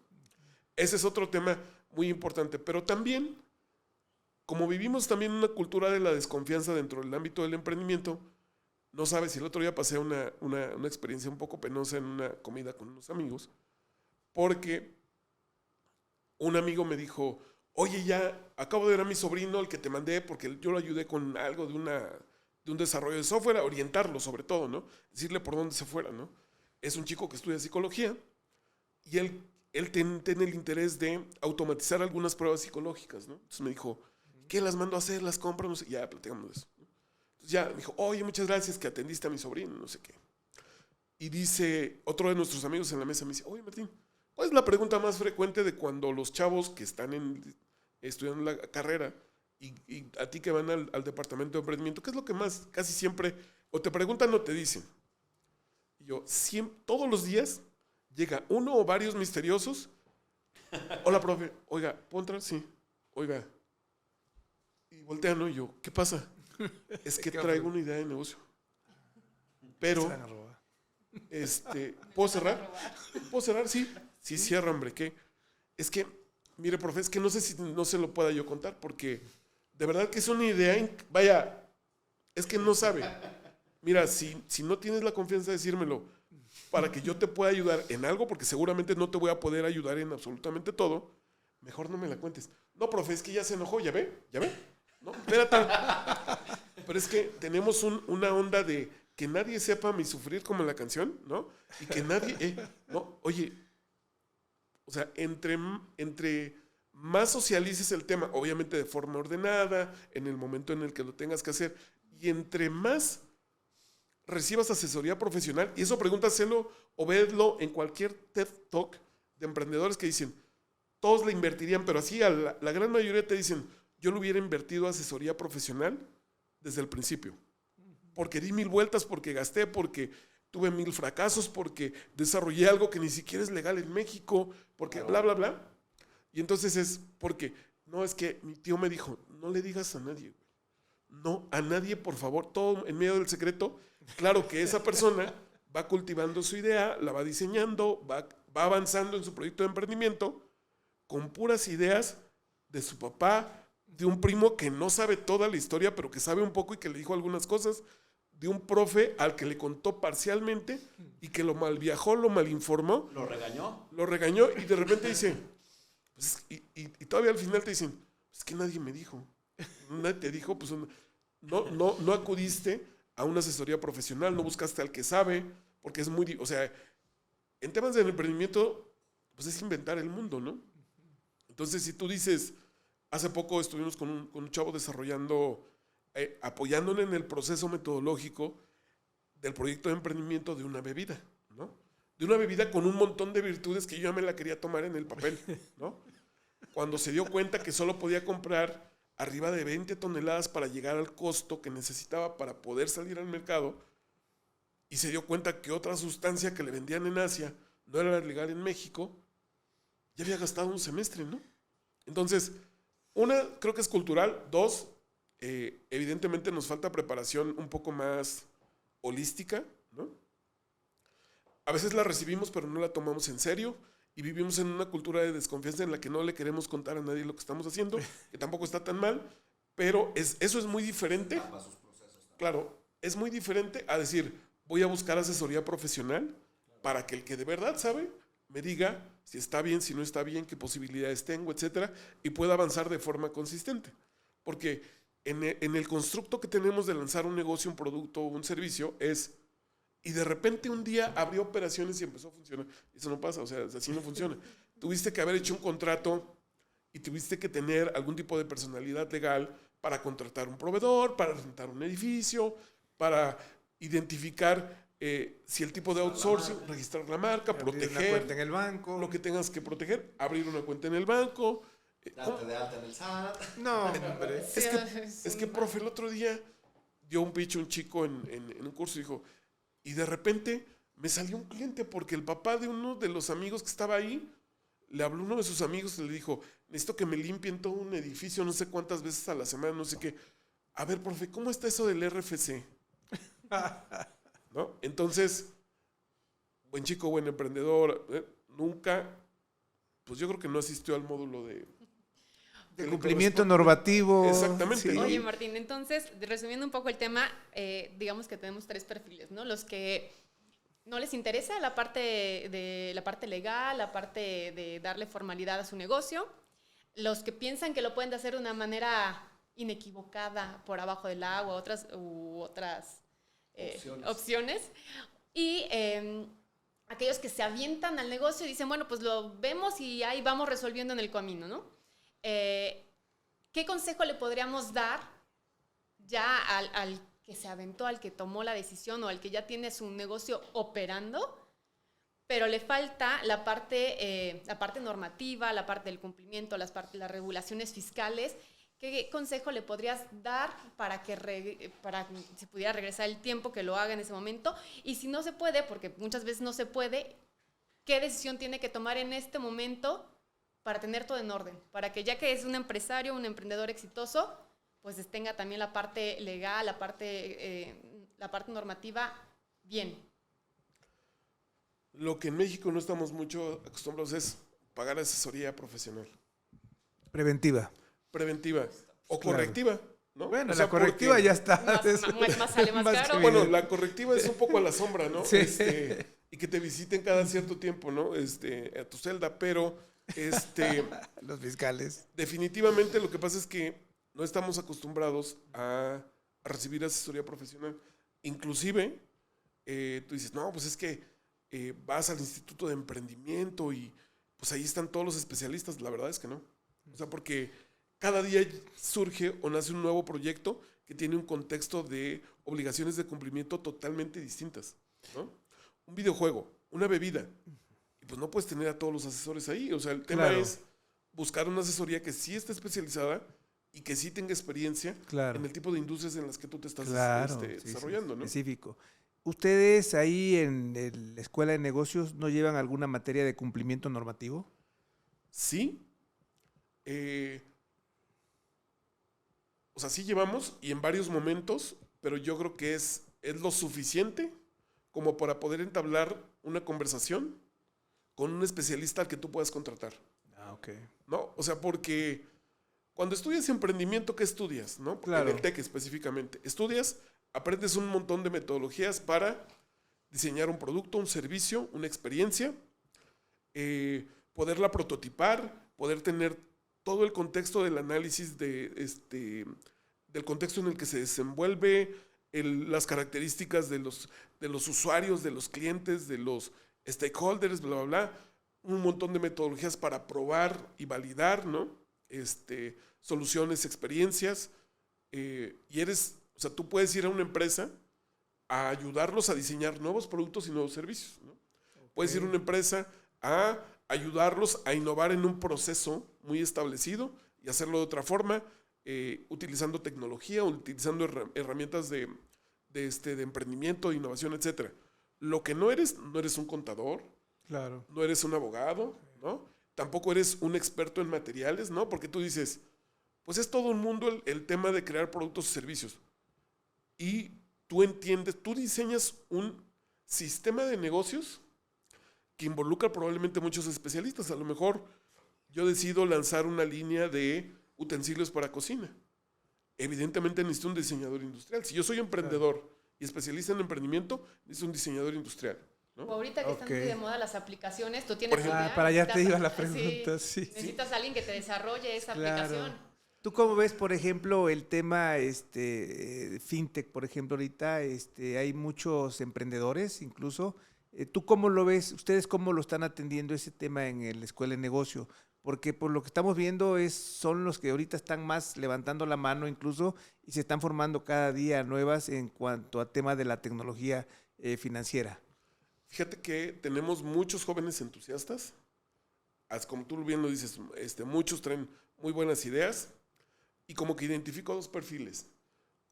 Ese es otro tema muy importante, pero también, como vivimos también una cultura de la desconfianza dentro del ámbito del emprendimiento, no sabes, si el otro día pasé una experiencia un poco penosa en una comida con unos amigos, porque un amigo me dijo, oye, ya acabo de ver a mi sobrino, el que te mandé, porque yo lo ayudé con algo de un desarrollo de software, a orientarlo sobre todo, ¿no? Decirle por dónde se fuera, ¿no? Es un chico que estudia psicología y él tiene el interés de automatizar algunas pruebas psicológicas, ¿no? Entonces me dijo, ¿qué las mando a hacer? ¿Las compro? No sé. Ya, platicamos de eso. Entonces ya me dijo, oye, muchas gracias que atendiste a mi sobrino, no sé qué. Y dice, otro de nuestros amigos en la mesa me dice, oye, Martín, ¿cuál es la pregunta más frecuente de cuando los chavos que están estudiando la carrera y a ti que van al departamento de emprendimiento, qué es lo que más casi siempre o te preguntan o te dicen? Y yo, todos los días llega uno o varios misteriosos. Hola, profe. Oiga, ¿puedo entrar? Sí. Oiga. Y voltean, ¿no? Y yo, ¿qué pasa? Es que traigo una idea de negocio. Pero, ¿puedo cerrar? ¿Puedo cerrar? Sí. Sí, cierra, hombre. ¿Qué? Es que, mire, profe, es que no sé si no se lo pueda yo contar, porque de verdad que es una idea, vaya, es que no sabe. Mira, si no tienes la confianza de decírmelo, para que yo te pueda ayudar en algo, porque seguramente no te voy a poder ayudar en absolutamente todo, mejor no me la cuentes. No, profe, es que ya se enojó, ¿ya ve? No, espérate. Pero es que tenemos una onda de que nadie sepa mi sufrir como en la canción, ¿no? Y que nadie, no, oye, o sea, entre más socialices el tema, obviamente de forma ordenada, en el momento en el que lo tengas que hacer, y entre más recibas asesoría profesional, y eso pregúntaselo o vedlo en cualquier TED Talk de emprendedores que dicen, todos le invertirían, pero así la gran mayoría te dicen, yo le hubiera invertido asesoría profesional desde el principio. Porque di 1000 vueltas, porque gasté, porque tuve 1000 fracasos, porque desarrollé algo que ni siquiera es legal en México, porque bla, bla, bla. Y entonces es porque, no, es que mi tío me dijo, no le digas a nadie, güey. No, a nadie, por favor, todo en medio del secreto. Claro que esa persona va cultivando su idea, la va diseñando, va avanzando en su proyecto de emprendimiento con puras ideas de su papá, de un primo que no sabe toda la historia, pero que sabe un poco y que le dijo algunas cosas, de un profe al que le contó parcialmente y que lo malviajó, lo malinformó. ¿Lo regañó? Lo regañó y de repente dice, pues, y todavía al final te dicen, es que nadie me dijo. Nadie te dijo, pues no acudiste a una asesoría profesional, no buscaste al que sabe, porque es muy, o sea, en temas de emprendimiento, pues es inventar el mundo, ¿no? Entonces, si tú dices, hace poco estuvimos con un chavo desarrollando, apoyándole en el proceso metodológico del proyecto de emprendimiento de una bebida, ¿no? De una bebida con un montón de virtudes que yo ya me la quería tomar en el papel, ¿no? Cuando se dio cuenta que solo podía comprar arriba de 20 toneladas para llegar al costo que necesitaba para poder salir al mercado, y se dio cuenta que otra sustancia que le vendían en Asia no era legal en México, ya había gastado un semestre, ¿no? Entonces, una, creo que es cultural. Dos, evidentemente nos falta preparación un poco más holística, ¿no? A veces la recibimos, pero no la tomamos en serio. Y vivimos en una cultura de desconfianza en la que no le queremos contar a nadie lo que estamos haciendo, que tampoco está tan mal, pero eso es muy diferente. Claro, es muy diferente a decir, voy a buscar asesoría profesional para que el que de verdad sabe me diga si está bien, si no está bien, qué posibilidades tengo, etcétera, y pueda avanzar de forma consistente. Porque en el constructo que tenemos de lanzar un negocio, un producto o un servicio es... Y de repente un día abrió operaciones y empezó a funcionar. Eso no pasa, o sea, así no funciona. Tuviste que haber hecho un contrato y tuviste que tener algún tipo de personalidad legal para contratar un proveedor, para rentar un edificio, para identificar si el tipo de outsourcing, registrar la marca, proteger. Una cuenta en el banco. Lo que tengas que proteger, abrir una cuenta en el banco. Darte de alta en el SAT. No, hombre. Es que, profe, el otro día dio un pitch un chico en un curso y dijo... Y de repente me salió un cliente porque el papá de uno de los amigos que estaba ahí le habló a uno de sus amigos y le dijo, necesito que me limpien todo un edificio no sé cuántas veces a la semana, no sé qué. A ver, profe, ¿cómo está eso del RFC? ¿No? Entonces, buen chico, buen emprendedor, nunca, pues yo creo que no asistió al módulo de cumplimiento normativo. Exactamente. Sí. ¿No? Oye, Martín, entonces, resumiendo un poco el tema, digamos que tenemos 3 perfiles, ¿no? Los que no les interesa la parte legal, la parte de darle formalidad a su negocio, los que piensan que lo pueden hacer de una manera inequivocada por abajo del agua, otras opciones, y aquellos que se avientan al negocio y dicen, bueno, pues lo vemos y ahí vamos resolviendo en el camino, ¿no? ¿Qué consejo le podríamos dar ya al que se aventó, al que tomó la decisión o al que ya tiene su negocio operando, pero le falta la parte normativa, la parte del cumplimiento, las regulaciones fiscales? ¿Qué consejo le podrías dar para que se pudiera regresar el tiempo, que lo haga en ese momento? Y si no se puede, porque muchas veces no se puede, ¿qué decisión tiene que tomar en este momento para tener todo en orden? Para que ya que es un empresario, un emprendedor exitoso, pues tenga también la parte legal, la parte normativa bien. Lo que en México no estamos mucho acostumbrados es pagar asesoría profesional. Preventiva. O correctiva, ¿no? Bueno, o sea, la correctiva ya está. Más sale más caro. Bueno, la correctiva es un poco a la sombra, ¿no? Sí. Y que te visiten cada cierto tiempo, ¿no? A tu celda, pero... Los fiscales. Definitivamente lo que pasa es que no estamos acostumbrados a recibir asesoría profesional. Inclusive, tú dices, no, pues es que vas al Instituto de Emprendimiento y pues ahí están todos los especialistas. La verdad es que no. O sea, porque cada día surge o nace un nuevo proyecto que tiene un contexto de obligaciones de cumplimiento totalmente distintas, ¿no? Un videojuego, una bebida. Pues no puedes tener a todos los asesores ahí. O sea, el tema Claro. es buscar una asesoría que sí esté especializada y que sí tenga experiencia Claro. en el tipo de industrias en las que tú te estás Claro, sí, desarrollando, ¿no? específico. ¿Ustedes ahí en la Escuela de Negocios no llevan alguna materia de cumplimiento normativo? Sí. O sea, sí llevamos y en varios momentos, pero yo creo que es lo suficiente como para poder entablar una conversación con un especialista al que tú puedas contratar, Ah, ok. ¿no? O sea, porque cuando estudias emprendimiento, ¿qué estudias, no? Claro. En el TEC específicamente. Estudias, aprendes un montón de metodologías para diseñar un producto, un servicio, una experiencia, poderla prototipar, poder tener todo el contexto del análisis del contexto en el que se desenvuelve, las características de los usuarios, de los clientes, de los stakeholders, bla, bla, bla. Un montón de metodologías para probar y validar, ¿no? Soluciones, experiencias. Y o sea, tú puedes ir a una empresa a ayudarlos a diseñar nuevos productos y nuevos servicios, ¿no? Okay. Puedes ir a una empresa a ayudarlos a innovar en un proceso muy establecido y hacerlo de otra forma, utilizando tecnología, utilizando herramientas de emprendimiento, de innovación, etc. Lo que no eres un contador, claro, no eres un abogado, ¿no? Tampoco eres un experto en materiales, ¿no? Porque tú dices, pues es todo un mundo el tema de crear productos y servicios. Y tú diseñas un sistema de negocios que involucra probablemente muchos especialistas. A lo mejor yo decido lanzar una línea de utensilios para cocina. Evidentemente necesito un diseñador industrial. Si yo soy emprendedor y especialista en emprendimiento, necesito un diseñador industrial, ¿no? O ahorita que están muy de moda las aplicaciones, tú tienes idea, para allá te iba la pregunta, sí. Necesitas a alguien que te desarrolle esa aplicación. ¿Tú cómo ves, por ejemplo, el tema fintech? Por ejemplo, ahorita hay muchos emprendedores, incluso. ¿Tú cómo lo ves? ¿Ustedes cómo lo están atendiendo ese tema en la Escuela de Negocio? Porque por lo que estamos viendo son los que ahorita están más levantando la mano incluso y se están formando cada día nuevas en cuanto a tema de la tecnología financiera. Fíjate que tenemos muchos jóvenes entusiastas, como tú bien lo dices, muchos traen muy buenas ideas y como que identifico dos perfiles.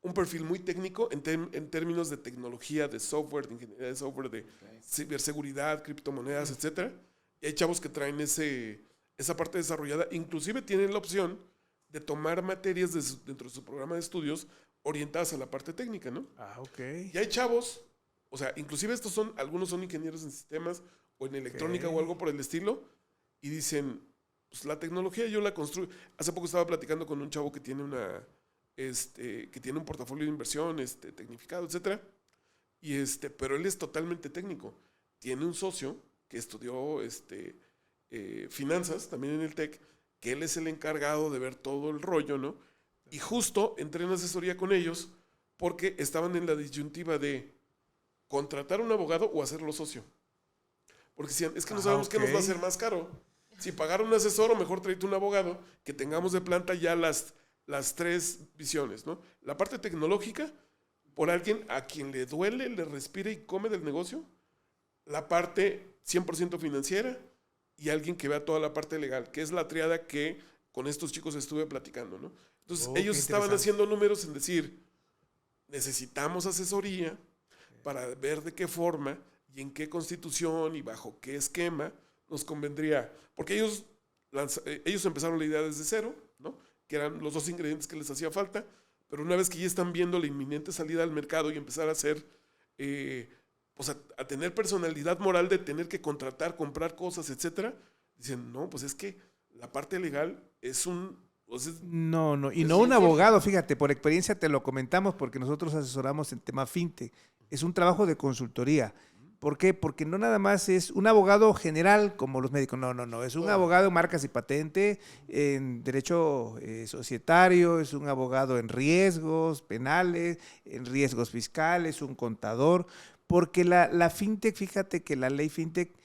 Un perfil muy técnico en términos de tecnología, de software, de ingeniería de software, de ciberseguridad, criptomonedas, etc. Y hay chavos que traen esa parte desarrollada, inclusive tienen la opción de tomar materias dentro de su programa de estudios orientadas a la parte técnica, ¿no? Ah, ok. Y hay chavos, o sea, inclusive algunos son ingenieros en sistemas o en electrónica o algo por el estilo, y dicen, pues la tecnología yo la construyo. Hace poco estaba platicando con un chavo que tiene un portafolio de inversión, tecnificado, etcétera, pero él es totalmente técnico. Tiene un socio que estudió finanzas, también en el TEC, que él es el encargado de ver todo el rollo, ¿no? Y justo entré en asesoría con ellos porque estaban en la disyuntiva de contratar a un abogado o hacerlo socio. Porque decían, es que no sabemos qué nos va a hacer más caro. Si pagar un asesor o mejor tráete un abogado, que tengamos de planta ya las tres visiones, ¿no? La parte tecnológica, por alguien a quien le duele, le respira y come del negocio. La parte 100% financiera y alguien que vea toda la parte legal, que es la triada que con estos chicos estuve platicando, ¿no? Entonces ellos estaban haciendo números en decir, necesitamos asesoría para ver de qué forma y en qué constitución y bajo qué esquema nos convendría, porque ellos empezaron la idea desde cero, ¿no? Que eran los dos ingredientes que les hacía falta, pero una vez que ya están viendo la inminente salida al mercado y empezar a hacer, pues a tener personalidad moral de tener que contratar, comprar cosas, etcétera, dicen, no, pues es que la parte legal es un... Pues no un abogado, fíjate, por experiencia te lo comentamos porque nosotros asesoramos en tema fintech. Es un trabajo de consultoría. ¿Por qué? Porque no nada más es un abogado general como los médicos, no, es un abogado en marcas y patente, en derecho societario, es un abogado en riesgos penales, en riesgos fiscales, un contador, porque la fintech, fíjate que la ley fintech,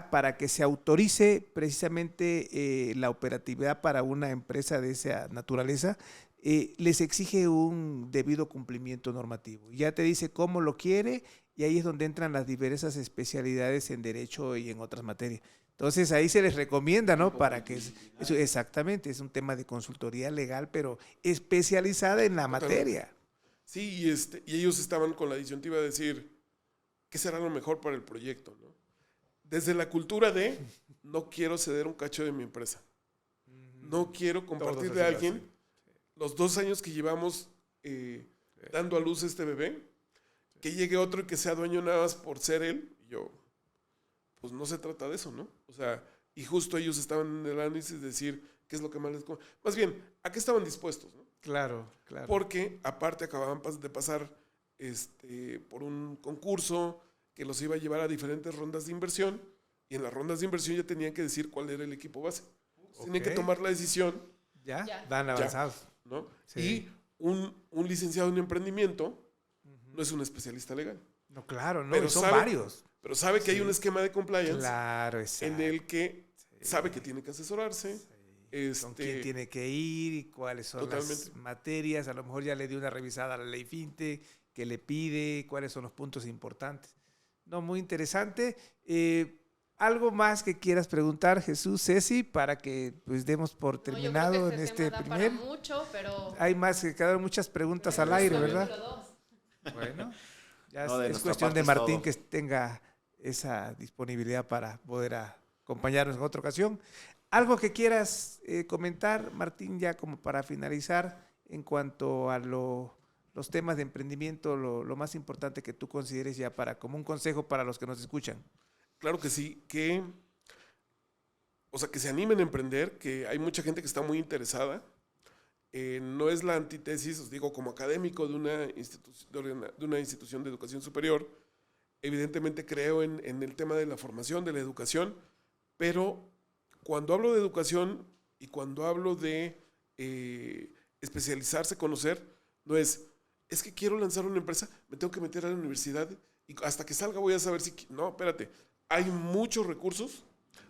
para que se autorice precisamente la operatividad para una empresa de esa naturaleza, les exige un debido cumplimiento normativo. Ya te dice cómo lo quiere y ahí es donde entran las diversas especialidades en derecho y en otras materias. Entonces ahí se les recomienda, ¿no? Para que eso, exactamente, es un tema de consultoría legal, pero especializada en la materia. Sí, y ellos estaban con la disyuntiva de decir, ¿qué será lo mejor para el proyecto? ¿No? Desde la cultura de, no quiero ceder un cacho de mi empresa. No quiero compartir de alguien los 2 años que llevamos dando a luz este bebé, que llegue otro y que sea dueño nada más por ser él. Y yo, pues no se trata de eso, ¿no? O sea, y justo ellos estaban en el análisis de decir qué es lo que más les... Más bien, ¿a qué estaban dispuestos? ¿No? Claro. Porque aparte acababan de pasar por un concurso que los iba a llevar a diferentes rondas de inversión, y en las rondas de inversión ya tenían que decir cuál era el equipo base. Tienen que tomar la decisión. Ya. Van avanzados. ¿No? Sí. Y un licenciado en emprendimiento no es un especialista legal. No, claro, no, pero son varios. Pero sabe que hay un esquema de compliance, claro, exacto, en el que sabe que tiene que asesorarse. Con quién tiene que ir y cuáles son las materias. A lo mejor ya le dio una revisada a la ley FinTech, qué le pide, cuáles son los puntos importantes. No, muy interesante. ¿Algo más que quieras preguntar, Jesús, Ceci, para que pues demos por terminado en este primer? Para mucho, pero hay más, que quedaron muchas preguntas al aire, ¿verdad? Bueno, ya es cuestión de Martín que tenga esa disponibilidad para poder acompañarnos en otra ocasión. ¿Algo que quieras comentar, Martín, ya como para finalizar, en cuanto a los temas de emprendimiento, lo más importante que tú consideres ya como un consejo para los que nos escuchan? Claro que sí, que se animen a emprender, que hay mucha gente que está muy interesada. No es la antítesis, os digo, como académico de una institución de educación superior. Evidentemente creo en el tema de la formación, de la educación, pero cuando hablo de educación y cuando hablo de especializarse, conocer, no es que quiero lanzar una empresa, me tengo que meter a la universidad y hasta que salga voy a saber si... No, espérate, hay muchos recursos,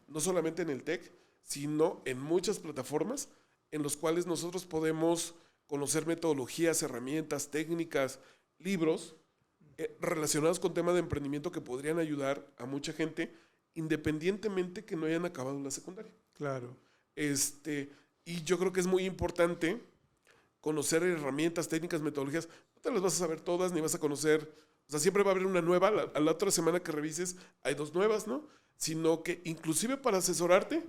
no solamente en el TEC, sino en muchas plataformas en los cuales nosotros podemos conocer metodologías, herramientas, técnicas, libros relacionados con temas de emprendimiento que podrían ayudar a mucha gente, independientemente que no hayan acabado la secundaria. Claro. Y yo creo que es muy importante conocer herramientas, técnicas, metodologías. No te las vas a saber todas, ni vas a conocer... O sea, siempre va a haber una nueva, a la otra semana que revises hay 2 nuevas, ¿no? Sino que inclusive para asesorarte,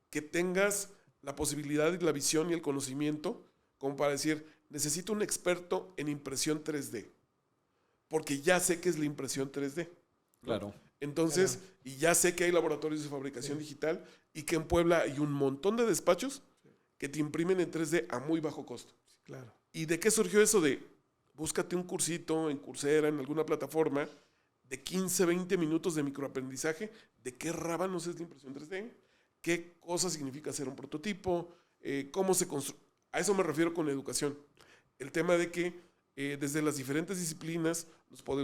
que tengas la posibilidad y la visión y el conocimiento como para decir, necesito un experto en impresión 3D, porque ya sé que es la impresión 3D. ¿no? Claro. Entonces, y ya sé que hay laboratorios de fabricación digital y que en Puebla hay un montón de despachos que te imprimen en 3D a muy bajo costo. Claro. ¿Y de qué surgió eso? De búscate un cursito en Coursera, en alguna plataforma, de 15, 20 minutos de microaprendizaje de qué rábanos es la impresión 3D, qué cosa significa hacer un prototipo, cómo se construye. A eso me refiero con educación. El tema de que desde las diferentes disciplinas,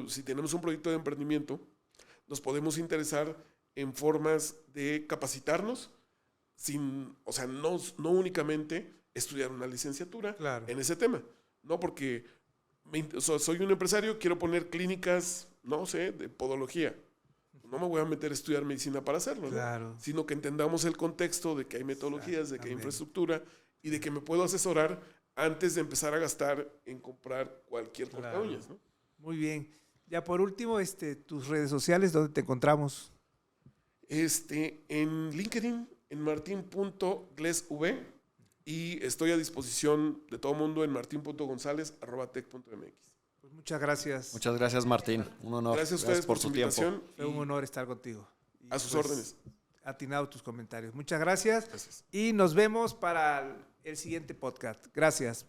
si tenemos un proyecto de emprendimiento, nos podemos interesar en formas de capacitarnos, no únicamente estudiar una licenciatura en ese tema, ¿no? Porque soy un empresario, quiero poner clínicas, no sé, de podología. No me voy a meter a estudiar medicina para hacerlo, ¿no? Sino que entendamos el contexto de que hay metodologías, de que hay infraestructura y de que me puedo asesorar antes de empezar a gastar en comprar cualquier corta uñas, ¿no? Muy bien. Ya por último, tus redes sociales, ¿dónde te encontramos? En LinkedIn, en martin.glesv, y estoy a disposición de todo mundo en martin.gonzalez@tec.mx. Pues muchas gracias. Muchas gracias, Martín. Un honor. Gracias a ustedes por su invitación. Fue un honor estar contigo. A sus órdenes. Atinado tus comentarios. Muchas gracias. Y nos vemos para el siguiente podcast. Gracias.